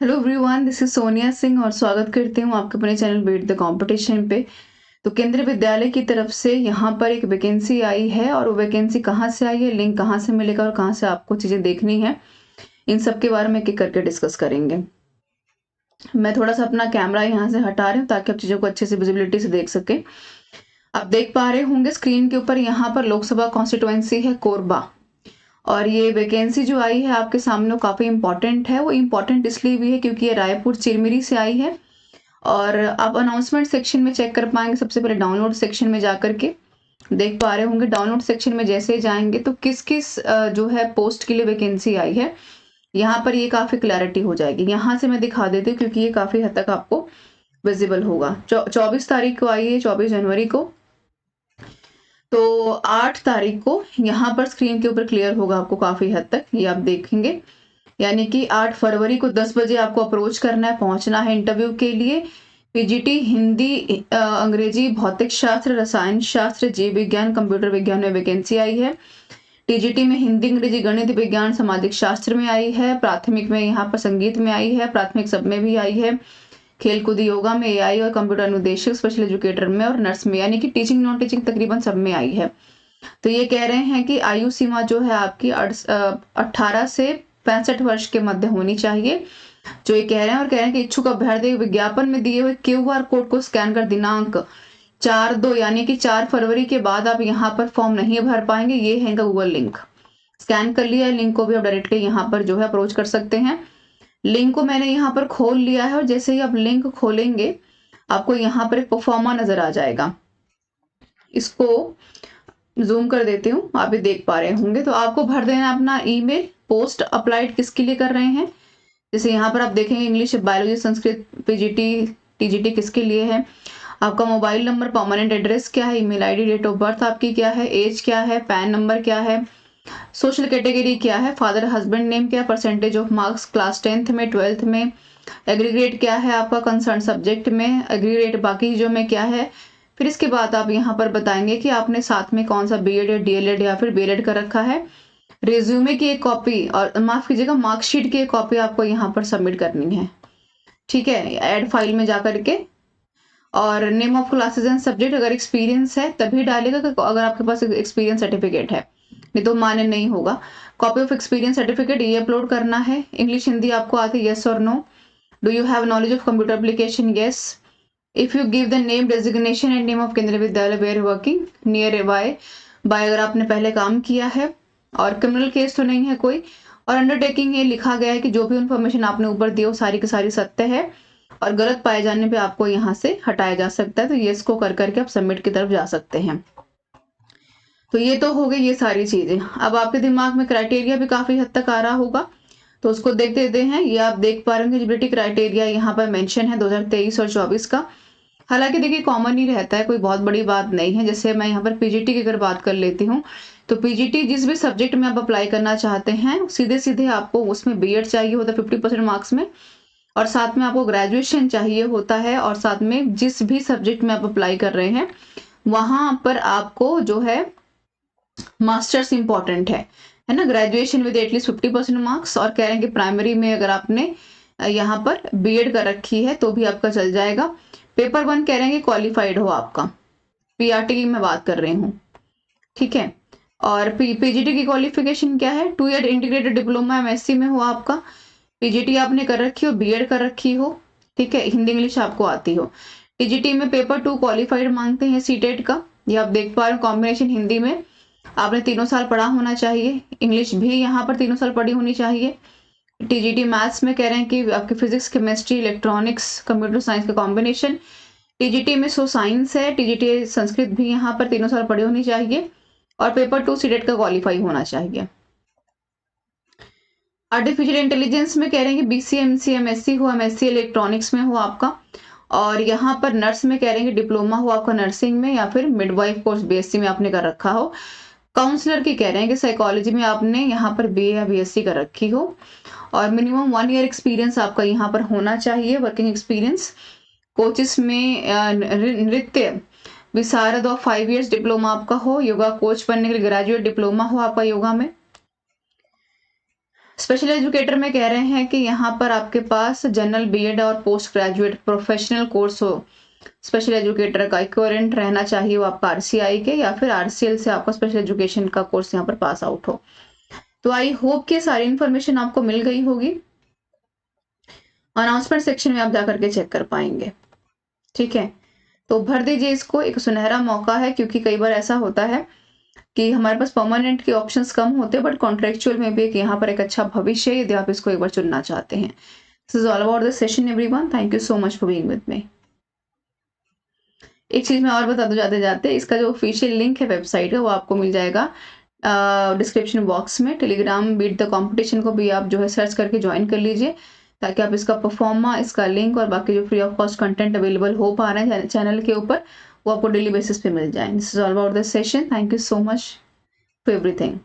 Hello everyone, this is Sonia Singh और स्वागत करती हूँ आपके अपने चैनल बीट द कंपटीशन पे। तो केंद्रीय विद्यालय की तरफ से यहाँ पर एक वैकेंसी आई है और वो वैकेंसी कहाँ से आई है, लिंक कहाँ से मिलेगा और कहाँ से आपको चीज़ें देखनी है, इन सब के बारे में एक एक करके डिस्कस करेंगे। मैं थोड़ा सा अपना कैमरा यहाँ से हटा रही हूँ ताकि आप चीज़ों को अच्छे से विजिबिलिटी से देख सके। आप देख पा रहे होंगे स्क्रीन के ऊपर यहाँ पर लोकसभा कॉन्स्टिट्युएंसी है कोरबा, और ये वैकेंसी जो आई है आपके सामने वो काफ़ी इंपॉर्टेंट है। वो इम्पॉर्टेंट इसलिए भी है क्योंकि ये रायपुर चिरमिरी से आई है और आप अनाउंसमेंट सेक्शन में चेक कर पाएंगे। सबसे पहले डाउनलोड सेक्शन में जाकर के देख पा रहे होंगे। डाउनलोड सेक्शन में जैसे ही जाएंगे तो किस किस जो है पोस्ट के लिए वैकेंसी आई है, यहाँ पर ये काफ़ी क्लैरिटी हो जाएगी। यहाँ से मैं दिखा देती हूँ क्योंकि ये काफ़ी हद तक आपको विजिबल होगा। 24 तारीख को आई है, 24 जनवरी को। तो 8 तारीख को यहाँ पर स्क्रीन के ऊपर क्लियर होगा आपको काफ़ी हद तक, ये आप देखेंगे। यानी कि 8 फरवरी को 10 बजे आपको अप्रोच करना है, पहुंचना है इंटरव्यू के लिए। पीजीटी हिंदी, अंग्रेजी, भौतिक शास्त्र, रसायन शास्त्र, जीव विज्ञान, कंप्यूटर विज्ञान में वैकेंसी आई है। टीजीटी में हिंदी, अंग्रेजी, गणित, विज्ञान, सामाजिक शास्त्र में आई है। प्राथमिक में यहाँ पर संगीत में आई है, प्राथमिक सब में भी आई है। खेलकूद योगा में एआई और कंप्यूटर अनुदेशक, स्पेशल एजुकेटर में और नर्स में, यानी कि टीचिंग नॉन टीचिंग तकरीबन सब में आई है। तो ये कह रहे हैं कि आयु सीमा जो है आपकी 18 से 65 वर्ष के मध्य होनी चाहिए, जो ये कह रहे हैं। और कह रहे हैं कि इच्छुक अभ्यर्थी विज्ञापन में दिए हुए क्यूआर कोड को स्कैन कर दिनांक 4/2 यानी कि 4 फरवरी के बाद आप यहाँ पर फॉर्म नहीं भर पाएंगे। ये है गूगल लिंक, स्कैन कर लिया है लिंक को भी आप डायरेक्टली यहाँ पर जो है अप्रोच कर सकते हैं। लिंक को मैंने यहाँ पर खोल लिया है और जैसे ही आप लिंक खोलेंगे आपको यहाँ पर एक परफॉर्मा नजर आ जाएगा। इसको जूम कर देती हूँ, आप भी देख पा रहे होंगे। तो आपको भर देना अपना ईमेल, पोस्ट अप्लाइड किसके लिए कर रहे हैं। जैसे यहाँ पर आप देखेंगे English, biology, Sanskrit, PGT, TGT किसके लिए है। आपका मोबाइल नंबर, परमानेंट एड्रेस क्या है, email ID, date of birth आपकी क्या है, एज क्या है, पैन नंबर क्या है, सोशल कैटेगरी क्या है, फादर हस्बैंड नेम क्या, percentage of marks class 10th में, 12th में, एग्रीग्रेड क्या है आपका कंसर्न सब्जेक्ट में, एग्रीग्रेड बाकी चीजों में क्या है। फिर इसके बाद आप यहाँ पर बताएंगे कि आपने साथ में कौन सा बीएड या डीएलएड या फिर बीएलएड कर रखा है। रिज्यूमे की एक कॉपी और माफ कीजिएगा मार्कशीट की एक कॉपी आपको यहाँ पर सबमिट करनी है, ठीक है, ऐड फाइल में जाकर के। और name of classes and subject, अगर एक्सपीरियंस है तभी डालेगा, अगर आपके पास एक्सपीरियंस सर्टिफिकेट है, नहीं तो मान्य नहीं होगा। कॉपी ऑफ एक्सपीरियंस सर्टिफिकेट ये अपलोड करना है। इंग्लिश हिंदी आपको आती है, यस और no. Do you have knowledge of computer application, yes. If you give the name, designation and name of Kendriya Vidyalaya where working near by अगर आपने पहले काम किया है, और क्रिमिनल केस तो नहीं है कोई। और अंडरटेकिंग ये लिखा गया है कि जो भी इन्फॉर्मेशन आपने ऊपर दी वो सारी की सारी सत्य है और गलत पाए जाने पे आपको यहाँ से हटाया जा सकता है। तो ये इसको कर करके आप सबमिट की तरफ जा सकते हैं। तो ये तो हो गई ये सारी चीजें। अब आपके दिमाग में क्राइटेरिया भी काफी हद तक आ रहा होगा, तो उसको देख देते हैं। ये आप देख पा रहे हैं एलिजिबिलिटी क्राइटेरिया यहाँ पर मेंशन है 2023 और 24 का। हालांकि देखिए कॉमन ही रहता है, कोई बहुत बड़ी बात नहीं है। जैसे मैं यहाँ पर पीजीटी की अगर बात कर लेती हूँ तो पीजीटी जिस भी सब्जेक्ट में आप अप्लाई करना चाहते हैं सीधे सीधे आपको उसमें बीएड चाहिए होता है 50% मार्क्स में, और साथ में आपको ग्रेजुएशन चाहिए होता है, और साथ में जिस भी सब्जेक्ट में आप अप्लाई कर रहे हैं वहां पर आपको जो है मास्टर्स इंपॉर्टेंट है ना, ग्रेजुएशन विद एटलीस्ट 50% मार्क्स। और कह रहे हैं कि प्राइमरी में अगर आपने यहाँ पर बीएड कर रखी है तो भी आपका चल जाएगा। पेपर 1 कह रहे हैं कि क्वालिफाइड हो आपका, पीआरटी की मैं बात कर रही हूँ, ठीक है। और पीजीटी की क्वालिफिकेशन क्या है, 2 ईयर इंटीग्रेटेड डिप्लोमा एमएससी में हो आपका, पीजीटी आपने कर रखी हो, बीएड कर रखी हो, ठीक है, हिंदी इंग्लिश आपको आती हो। टीजीटी में पेपर 2 क्वालिफाइड मांगते हैं सीटेट का, ये आप देख पा रहे हो। कॉम्बिनेशन हिंदी में आपने 3 साल पढ़ा होना चाहिए, इंग्लिश भी यहाँ पर 3 साल पढ़ी होनी चाहिए। टीजीटी मैथ्स में कह रहे हैं कि आपके physics, chemistry, electronics, computer science का कॉम्बिनेशन। टीजीटी में सो साइंस है, टीजीटी संस्कृत भी यहाँ पर 3 साल पढ़ी होनी चाहिए, और पेपर 2 सीटेट का क्वालिफाई होना चाहिए। आर्टिफिशियल इंटेलिजेंस में कह रहे हैं कि बीसीएमसी एमएससी हो, एमएससी इलेक्ट्रॉनिक्स में हो आपका, और यहाँ पर नर्स में कह रहे हैं कि डिप्लोमा हो आपका नर्सिंग में, या फिर मिडवाइफ कोर्स बीएससी में आपने कर रखा हो। काउंसलर की कह रहे हैं कि साइकोलॉजी में आपने यहाँ पर बीए या बीएससी कर रखी हो, और मिनिमम 1 ईयर एक्सपीरियंस आपका यहाँ पर होना चाहिए, वर्किंग एक्सपीरियंस। कोचिस में नृत्य विशारद और 5 इयर्स डिप्लोमा आपका हो। योगा कोच बनने के लिए ग्रेजुएट डिप्लोमा हो आपका योगा में। स्पेशल एजुकेटर में कह रहे हैं कि यहाँ पर आपके पास जनरल बीएड और पोस्ट ग्रेजुएट प्रोफेशनल कोर्स हो, स्पेशल एजुकेटर का इक्विवेलेंट रहना चाहिए वो आपका आरसीआई के या फिर आरसीएल से आपका स्पेशल एजुकेशन का कोर्स यहाँ पर पास आउट हो। तो आई होप कि सारी इन्फॉर्मेशन आपको मिल गई होगी। अनाउंसमेंट सेक्शन में आप जाकर के चेक कर पाएंगे, ठीक है। तो भर दीजिए इसको, एक सुनहरा मौका है, क्योंकि कई बार ऐसा होता है कि हमारे पास परमानेंट के ऑप्शंस कम होते हैं, बट कॉन्ट्रेक्चुअल में भी एक यहाँ पर एक अच्छा भविष्य है यदि आप इसको एक बार चुनना चाहते हैं। This is all about the session everyone, thank you so much for being with me. एक चीज मैं और बता दूं जाते जाते, इसका जो ऑफिशियल लिंक है वेबसाइट का वो आपको मिल जाएगा डिस्क्रिप्शन बॉक्स में। टेलीग्राम बीट द कंपटीशन को भी आप जो है सर्च करके ज्वाइन कर लीजिए, ताकि आप इसका परफॉर्मा, इसका लिंक और बाकी जो free of cost content available हो पा रहे हैं चैनल के ऊपर वो आपको डेली बेसिस पे मिल जाए। This is all about this session, thank you so much for everything.